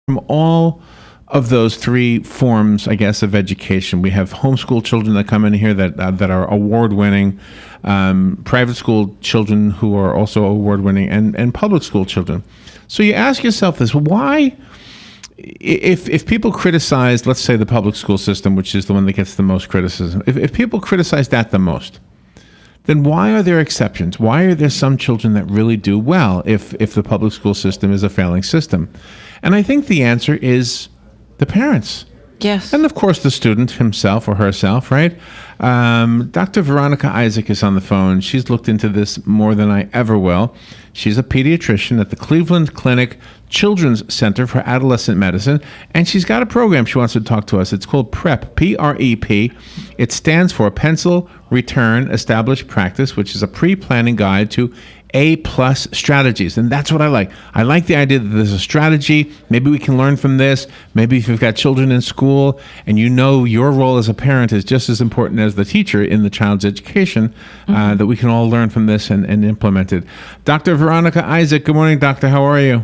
from all of those three forms, I guess, of education. We have homeschool children that come in here that are award-winning, private school children who are also award-winning, and public school children. So you ask yourself this: why, if people criticize, let's say, the public school system, which is the one that gets the most criticism, if people criticize that the most, then why are there exceptions? Why are there some children that really do well if the public school system is a failing system? And I think the answer is the parents. Yes. And of course the student himself or herself, right? Dr. Veronica Isaac is on the phone. She's looked into this more than I ever will. She's a pediatrician at the Cleveland Clinic Children's Center for Adolescent Medicine, and she's got a program she wants to talk to us. It's called PREP, P-R-E-P. It stands for Pencil, Return, Establish, Practice, which is a pre-planning guide to A-plus strategies. And that's what I like. I like the idea that there's a strategy. Maybe we can learn from this. Maybe if you've got children in school and you know your role as a parent is just as important as the teacher in the child's education, that we can all learn from this and implement it. Dr. Veronica Isaac, good morning, doctor. How are you?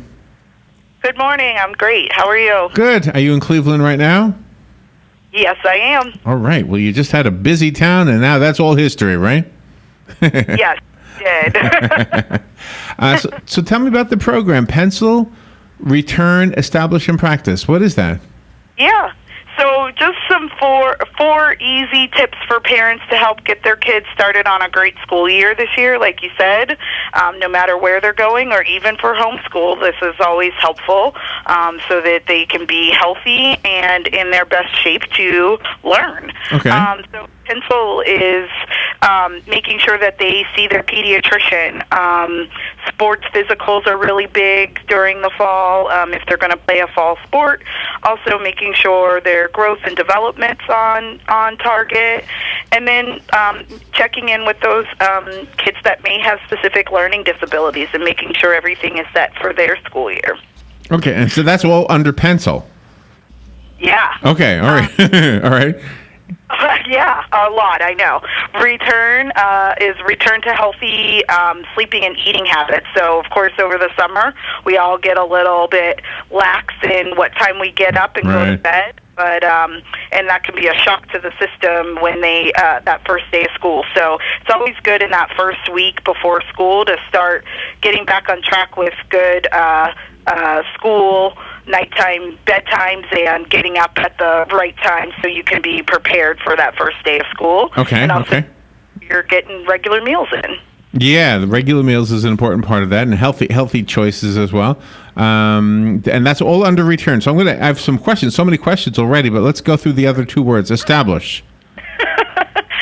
Good morning. I'm great. How are you? Good. Are you in Cleveland right now? Yes, I am. All right. Well, you just had a busy town, and now that's all history, right? Yes, did. So tell me about the program, Pencil, Return, Establish, and Practice. What is that? Yeah. So just some four easy tips for parents to help get their kids started on a great school year this year, like you said. No matter where they're going, or even for homeschool, this is always helpful, so that they can be healthy and in their best shape to learn. Okay. So Pencil is making sure that they see their pediatrician. Sports physicals are really big during the fall if they're going to play a fall sport. Also making sure their growth and development's on target. And then checking in with those kids that may have specific learning disabilities and making sure everything is set for their school year. Okay, and so that's all under Pencil. Yeah. Okay, all right. All right. Yeah, a lot, I know. Return is return to healthy sleeping and eating habits. So, of course, over the summer, we all get a little bit lax in what time we get up and go to bed. But and that can be a shock to the system when they that first day of school. So it's always good in that first week before school to start getting back on track with good school, nighttime bedtimes, and getting up at the right time so you can be prepared for that first day of school. Okay. And also Okay. you're getting regular meals in. Yeah, the regular meals is an important part of that, and healthy choices as well. And that's all under Return. So I have some questions, so many questions already, but let's go through the other two words. Establish.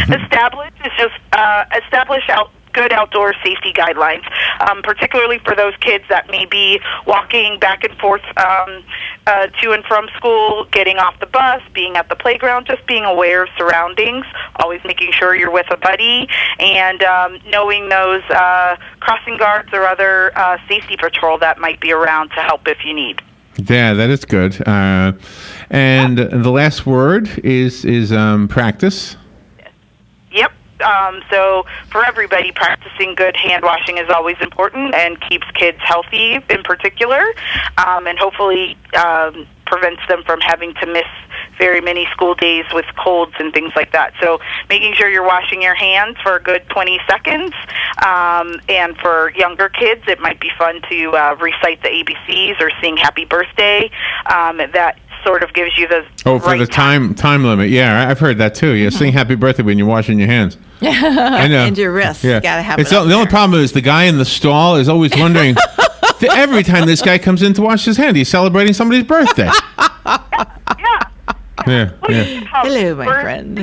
Establish is just establish good outdoor safety guidelines, particularly for those kids that may be walking back and forth to and from school, getting off the bus, being at the playground, just being aware of surroundings, always making sure you're with a buddy, and knowing those crossing guards or other safety patrol that might be around to help if you need. Yeah, that is good. And the last word is practice. Yep. So for everybody, practicing good hand washing is always important and keeps kids healthy in particular, and hopefully prevents them from having to miss very many school days with colds and things like that. So making sure you're washing your hands for a good 20 seconds. And for younger kids, it might be fun to recite the ABCs or sing Happy Birthday. That sort of gives you the for the time limit. Yeah, I've heard that too. Yeah, sing Happy Birthday when you're washing your hands. I know. And your wrists. Yeah. You gotta have it's it. The only problem is the guy in the stall is always wondering every time this guy comes in to wash his hand, he's celebrating somebody's birthday. Yeah. Hello, my friend.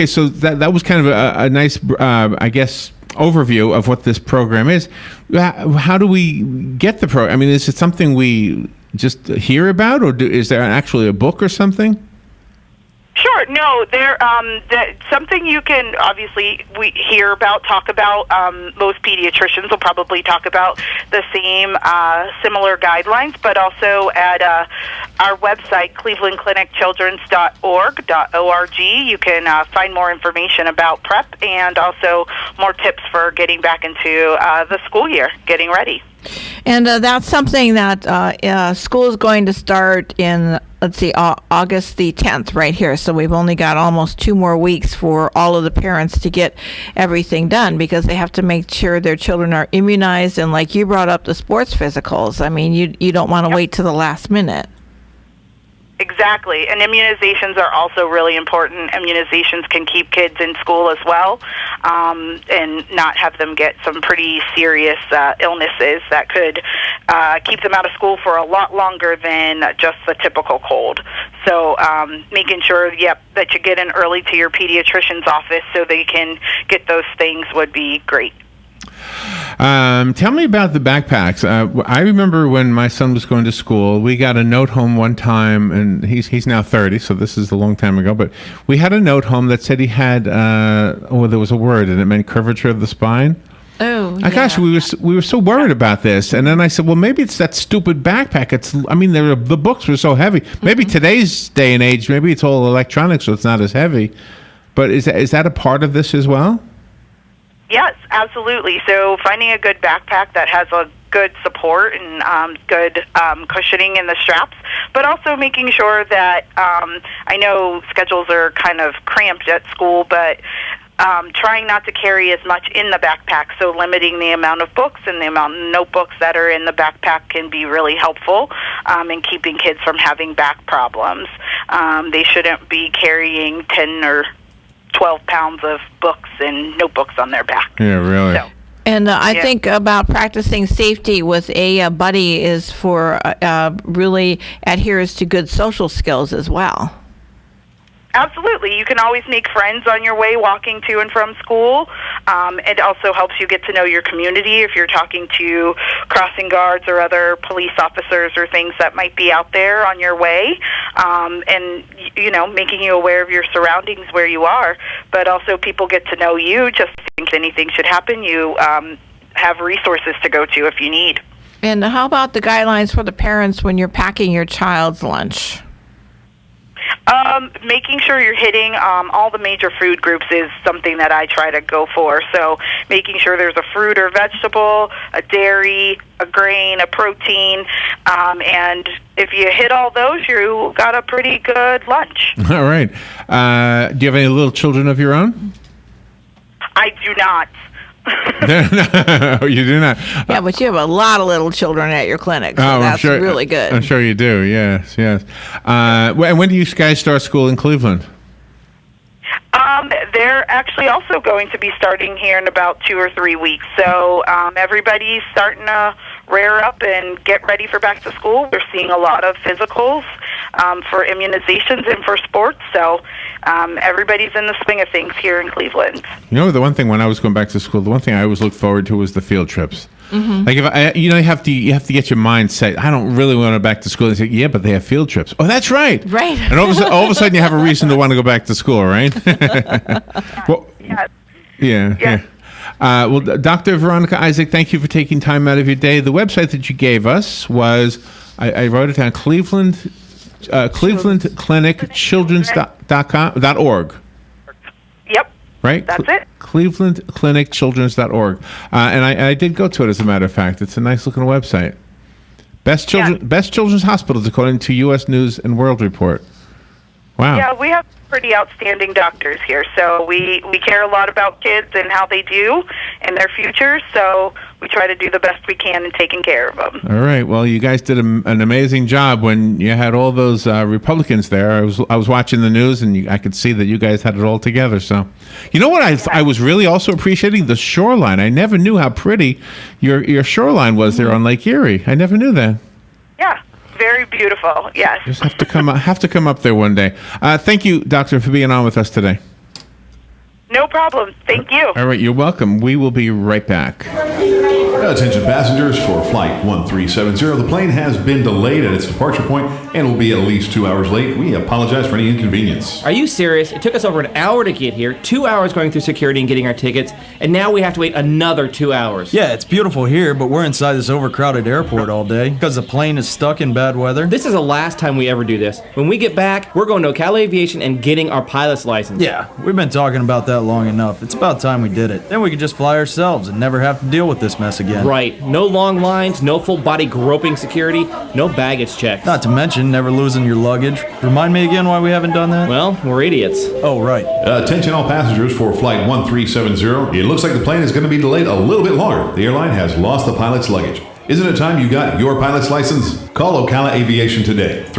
So that was kind of a nice, I guess, overview of what this program is. How do we get the program? I mean, is it something we just hear about, or is there actually a book or something? Sure. No, something you can obviously hear about, talk about. Most pediatricians will probably talk about the same similar guidelines, but also at our website, clevelandclinicchildrens.org, you can find more information about PrEP and also more tips for getting back into the school year, getting ready. And that's something that school is going to start in, let's see, August the 10th right here. So we've only got almost 2 more weeks for all of the parents to get everything done, because they have to make sure their children are immunized. And like you brought up, the sports physicals. I mean, you don't want to wait to the last minute. Exactly. And immunizations are also really important. Immunizations can keep kids in school as well, and not have them get some pretty serious illnesses that could keep them out of school for a lot longer than just the typical cold. So making sure, that you get in early to your pediatrician's office so they can get those things would be great. Tell me about the backpacks. I remember when my son was going to school, we got a note home one time, and he's now 30, so this is a long time ago, but we had a note home that said he had, there was a word, and it meant curvature of the spine. Oh, yeah. Gosh, we were so worried about this, and then I said, well, maybe it's that stupid backpack. The books were so heavy. Maybe today's day and age, maybe it's all electronic, so it's not as heavy. But is that a part of this as well? Yes, absolutely. So finding a good backpack that has a good support and good cushioning in the straps, but also making sure that I know schedules are kind of cramped at school, but trying not to carry as much in the backpack, so limiting the amount of books and the amount of notebooks that are in the backpack can be really helpful in keeping kids from having back problems. They shouldn't be carrying 10 or 12 pounds of books and notebooks on their back. Yeah, really. So, and I think about practicing safety with a buddy is for really adheres to good social skills as well. Absolutely. You can always make friends on your way walking to and from school. It also helps you get to know your community if you're talking to crossing guards or other police officers or things that might be out there on your way. And, making you aware of your surroundings where you are. But also people get to know you just in case anything should happen. You have resources to go to if you need. And how about the guidelines for the parents when you're packing your child's lunch? Making sure you're hitting all the major food groups is something that I try to go for. So making sure there's a fruit or vegetable, a dairy, a grain, a protein, and if you hit all those, you got a pretty good lunch. All right. Do you have any little children of your own? I do not. No, you do not. Yeah, but you have a lot of little children at your clinic, so that's really good. I'm sure you do, yes. When do you guys start school in Cleveland? They're actually also going to be starting here in about 2 or 3 weeks. So everybody's starting to rear up and get ready for back to school. We're seeing a lot of physicals for immunizations and for sports. So everybody's in the swing of things here in Cleveland. The one thing when I was going back to school, the one thing I always looked forward to was the field trips. Mm-hmm. Like if you have to get your mind set. I don't really want to go back to school. And say, yeah, but they have field trips. Oh, that's right. Right. And all of a sudden, you have a reason to want to go back to school, right? Well, Yes. Yeah. Well, Dr. Veronica Isaac, thank you for taking time out of your day. The website that you gave us was, I wrote it down, Cleveland Clinic Children's.org. Yep. Right? That's it. ClevelandClinicChildren's.org. And I did go to it, as a matter of fact. It's a nice looking website. Best children's hospitals, according to U.S. News and World Report. Wow. Yeah, we have pretty outstanding doctors here. So we care a lot about kids and how they do and their future. So we try to do the best we can in taking care of them. All right. Well, you guys did an amazing job when you had all those Republicans there. I was watching the news, and I could see that you guys had it all together. So, you know what I was really also appreciating? The shoreline. I never knew how pretty your shoreline was there on Lake Erie. I never knew that. Yeah. Very beautiful, yes. Just have to come up there one day. Thank you, Doctor, for being on with us today. No problem. Thank you. All right, you're welcome. We will be right back. Attention passengers for Flight 1370. The plane has been delayed at its departure point and will be at least 2 hours late. We apologize for any inconvenience. Are you serious? It took us over an hour to get here, 2 hours going through security and getting our tickets, and now we have to wait another 2 hours. Yeah, it's beautiful here, but we're inside this overcrowded airport all day because the plane is stuck in bad weather. This is the last time we ever do this. When we get back, we're going to Cal Aviation and getting our pilot's license. Yeah, we've been talking about that that long enough. It's about time we did it. Then we could just fly ourselves and never have to deal with this mess again. Right. No long lines, no full body groping security, no baggage checks. Not to mention never losing your luggage. Remind me again why we haven't done that? Well, we're idiots. Oh, right. Attention all passengers for flight 1370. It looks like the plane is going to be delayed a little bit longer. The airline has lost the pilot's luggage. Isn't it time you got your pilot's license? Call Ocala Aviation today.